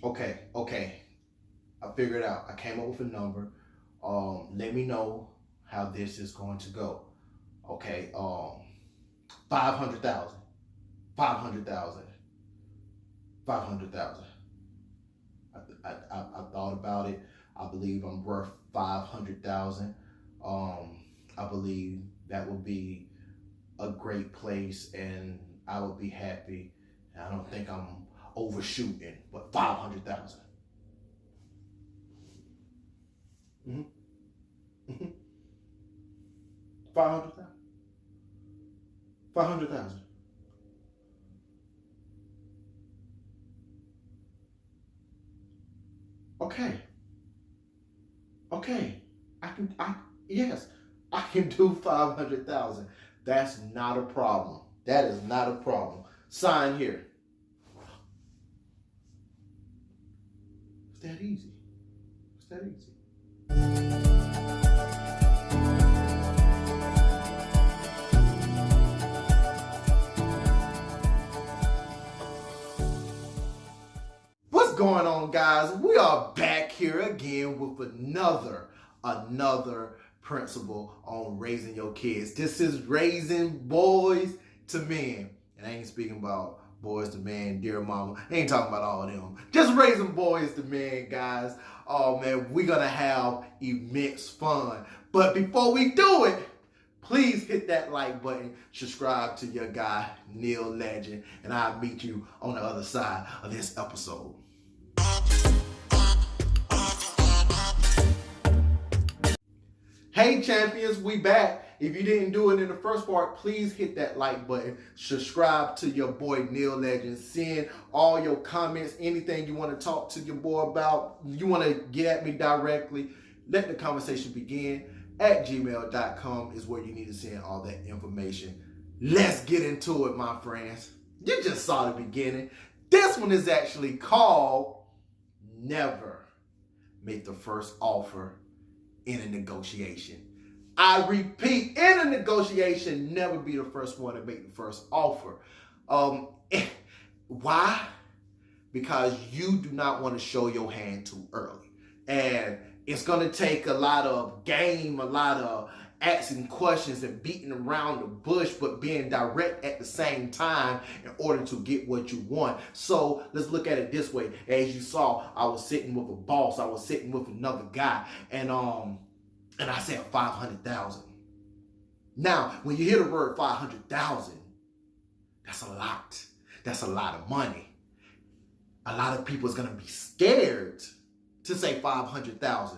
Okay. I figured it out. I came up with a number. Let me know how this is going to go. Okay. 500,000. 500,000. 500,000. I thought about it. I believe I'm worth 500,000. I believe that would be a great place, and I would be happy. I don't think I'm overshooting, but 500,000. Mm-hmm. Mm-hmm. 500,000. 500,000. Okay. Okay. Yes, I can do 500,000. That's not a problem. That is not a problem. Sign here. It's that easy. It's that easy. What's going on, guys? We are back here again with another principle on raising your kids. This is raising boys to men. And I ain't speaking about boys to men, dear mama. I ain't talking about all of them. Just raising boys to men, guys. Oh man, we're gonna have immense fun. But before we do it, please hit that like button, subscribe to your guy, Neil Legend, and I'll meet you on the other side of this episode. Hey champions, we back. If you didn't do it in the first part, please hit that like button. Subscribe to your boy Neil Legend. Send all your comments, anything you want to talk to your boy about, you want to get at me directly. Let the conversation begin at gmail.com is where you need to send all that information. Let's get into it, my friends. You just saw the beginning. This one is actually called Never Make the First Offer in a Negotiation. I repeat, in a negotiation, never be the first one to make the first offer. Why? Because you do not want to show your hand too early. And it's going to take a lot of game, a lot of asking questions and beating around the bush, but being direct at the same time in order to get what you want. So let's look at it this way. As you saw, I was sitting with a boss. I was sitting with another guy, and I said 500,000. Now, when you hear the word 500,000, that's a lot. That's a lot of money. A lot of people is gonna be scared to say 500,000,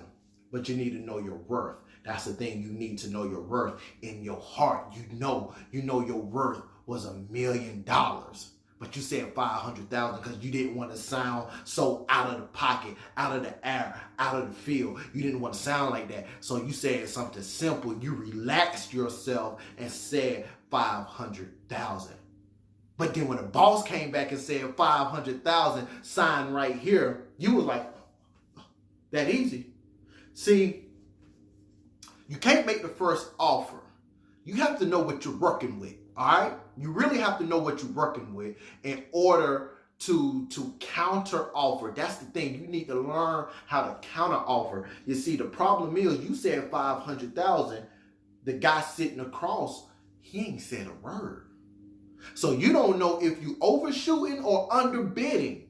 but you need to know your worth. That's the thing. You need to know your worth in your heart. You know your worth was $1,000,000. But you said 500,000 because you didn't want to sound so out of the pocket, out of the air, out of the field. You didn't want to sound like that. So you said something simple. You relaxed yourself and said 500,000. But then when the boss came back and said 500,000, sign right here, you was like, that easy. See, you can't make the first offer. You have to know what you're working with, all right? You really have to know what you're working with in order to counter offer. That's the thing. You need to learn how to counter offer. You see, the problem is you said 500,000. The guy sitting across, he ain't said a word. So you don't know if you overshooting or underbidding.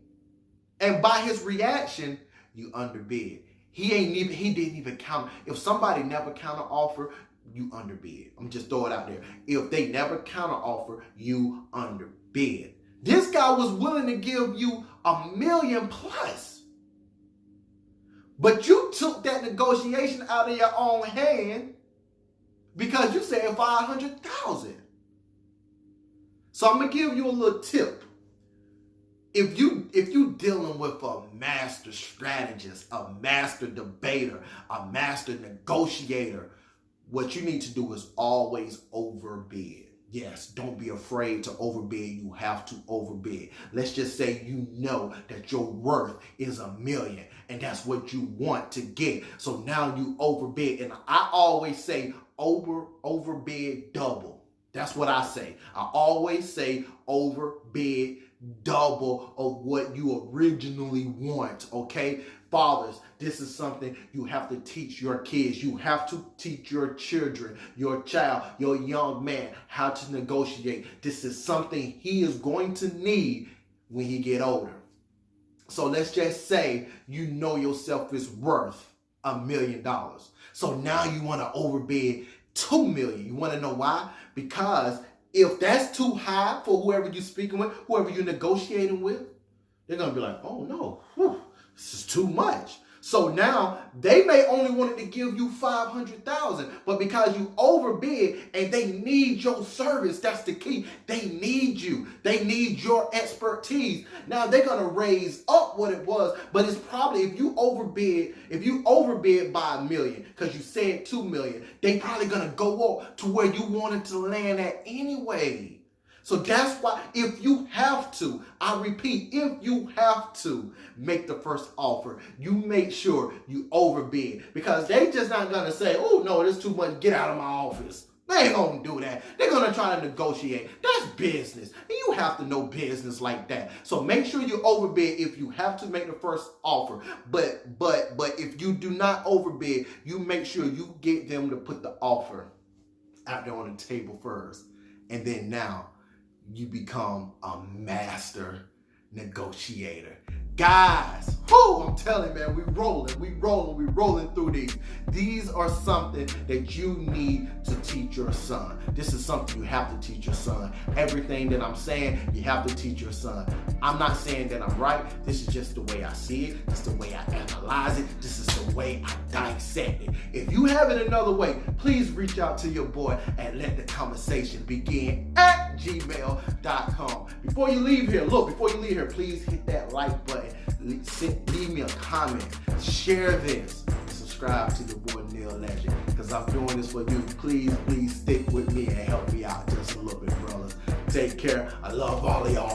And by his reaction, you underbid. He didn't even count. If somebody never counter offer, you underbid. I'm just throw it out there. If they never counter offer, you underbid. This guy was willing to give you $1,000,000 plus. But you took that negotiation out of your own hand because you said 500,000. So I'm gonna give you a little tip. If you dealing with a master strategist, a master debater, a master negotiator, what you need to do is always overbid. Yes, don't be afraid to overbid. You have to overbid. Let's just say you know that your worth is $1,000,000 and that's what you want to get. So now you overbid. And I always say overbid double. That's what I say. I always say overbid double of what you originally want, okay? Fathers, this is something you have to teach your kids. You have to teach your children, your child, your young man how to negotiate. This is something he is going to need when he get older. So let's just say you know yourself is worth $1 million. So now you want to overbid $2 million. You want to know why? Because if that's too high for whoever you're speaking with, whoever you're negotiating with, they're going to be like, oh no, this is too much. So now they may only wanted to give you $500,000, but because you overbid and they need your service, that's the key. They need you. They need your expertise. Now they're gonna raise up what it was, but it's probably if you overbid by $1 million because you said $2 million, they probably gonna go up to where you wanted to land at anyway. So that's why if you have to, I repeat, if you have to make the first offer, you make sure you overbid, because they just not going to say, oh, no, this is too much, get out of my office. They ain't going to do that. They're going to try to negotiate. That's business. And you have to know business like that. So make sure you overbid if you have to make the first offer. But if you do not overbid, you make sure you get them to put the offer out there on the table first. And then now, you become a master negotiator. Guys, I'm telling you, man, we rolling through these. These are something that you need to teach your son. This is something you have to teach your son. Everything that I'm saying, you have to teach your son. I'm not saying that I'm right. This is just the way I see it. It's the way I analyze it. This is the way I dissect it. If you have it another way, please reach out to your boy and let the conversation begin at gmail.com. Before you leave here, please hit that like button. Leave me a comment. Share this. Subscribe to your boy Neil Legend, because I'm doing this for you. Please stick with me and help me out just a little bit, brothers. Take care. I love all of y'all.